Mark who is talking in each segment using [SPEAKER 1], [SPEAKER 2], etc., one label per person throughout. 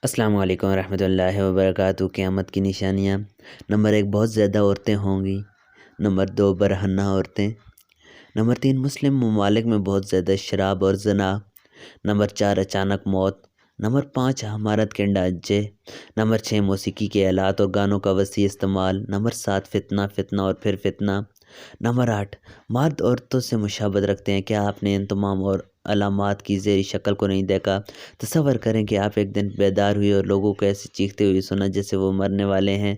[SPEAKER 1] السلام علیکم ورحمۃ اللہ وبرکاتہ۔ قیامت کی نشانیاں: نمبر 1، بہت زیادہ عورتیں ہوں گی۔ نمبر 2، برہنہ عورتیں۔ نمبر 3، مسلم ممالک میں بہت زیادہ شراب اور زنا۔ نمبر 4، اچانک موت۔ نمبر 5، حمارت کے ڈانچے۔ نمبر 6، موسیقی کے آلات اور گانوں کا وسیع استعمال۔ نمبر 7، فتنہ اور پھر فتنہ۔ نمبر 8، مرد عورتوں سے مشابہت رکھتے ہیں۔ کیا آپ نے ان تمام اور علامات کی ذیلی شکل کو نہیں دیکھا؟ تصور کریں کہ آپ ایک دن بیدار ہوئی اور لوگوں کو ایسے چیختے ہوئے سنا جیسے وہ مرنے والے ہیں۔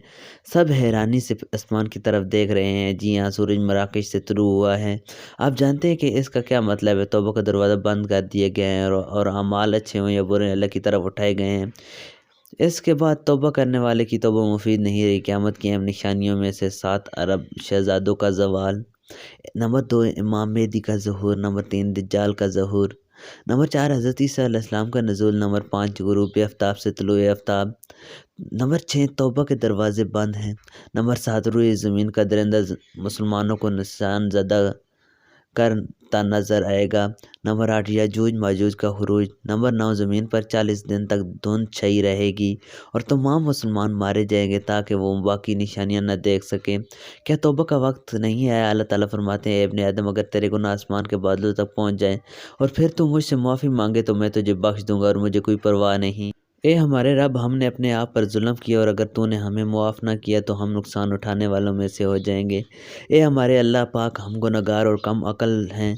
[SPEAKER 1] سب حیرانی سے آسمان کی طرف دیکھ رہے ہیں۔ جی ہاں، سورج مراکش سے طلوع ہوا ہے۔ آپ جانتے ہیں کہ اس کا کیا مطلب ہے؟ توبہ کا دروازہ بند کر دیا گیا ہے اور اعمال اچھے ہوں یا برے اللہ کی طرف اٹھائے گئے ہیں۔ اس کے بعد توبہ کرنے والے کی توبہ مفید نہیں رہی۔ قیامت کی اہم نشانیوں میں سے 7 عرب شہزادوں کا زوال۔ نمبر 2، امام مہدی کا ظہور۔ نمبر 3، دجال کا ظہور۔ نمبر 4، حضرت عیسیٰ علیہ السلام کا نزول۔ نمبر 5، غروب آفتاب سے طلوع آفتاب۔ نمبر 6، توبہ کے دروازے بند ہیں۔ نمبر 7، روئے زمین کا درندہ مسلمانوں کو نشان زدہ کرتا نظر آئے گا۔ نمبر 8، یاجوج ماجوج کا خروج۔ نمبر 9، زمین پر 40 دن تک دھند چھائی رہے گی اور تمام مسلمان مارے جائیں گے تاکہ وہ باقی نشانیاں نہ دیکھ سکیں۔ کیا توبہ کا وقت نہیں آیا؟ اللہ تعالیٰ فرماتے ہیں، اے ابن آدم، اگر تیرے گناہ آسمان کے بادلوں تک پہنچ جائیں اور پھر تو مجھ سے معافی مانگے تو میں تجھے بخش دوں گا اور مجھے کوئی پرواہ نہیں۔ اے ہمارے رب، ہم نے اپنے آپ پر ظلم کیا اور اگر تو نے ہمیں معاف نہ کیا تو ہم نقصان اٹھانے والوں میں سے ہو جائیں گے۔ اے ہمارے اللہ پاک، ہم گنہگار اور کم عقل ہیں۔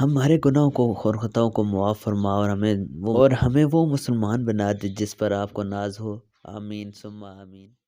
[SPEAKER 1] ہمارے گناہوں کو اور خطاؤں کو معاف فرما اور ہمیں وہ مسلمان بنا دے جس پر آپ کو ناز ہو۔ آمین ثم آمین۔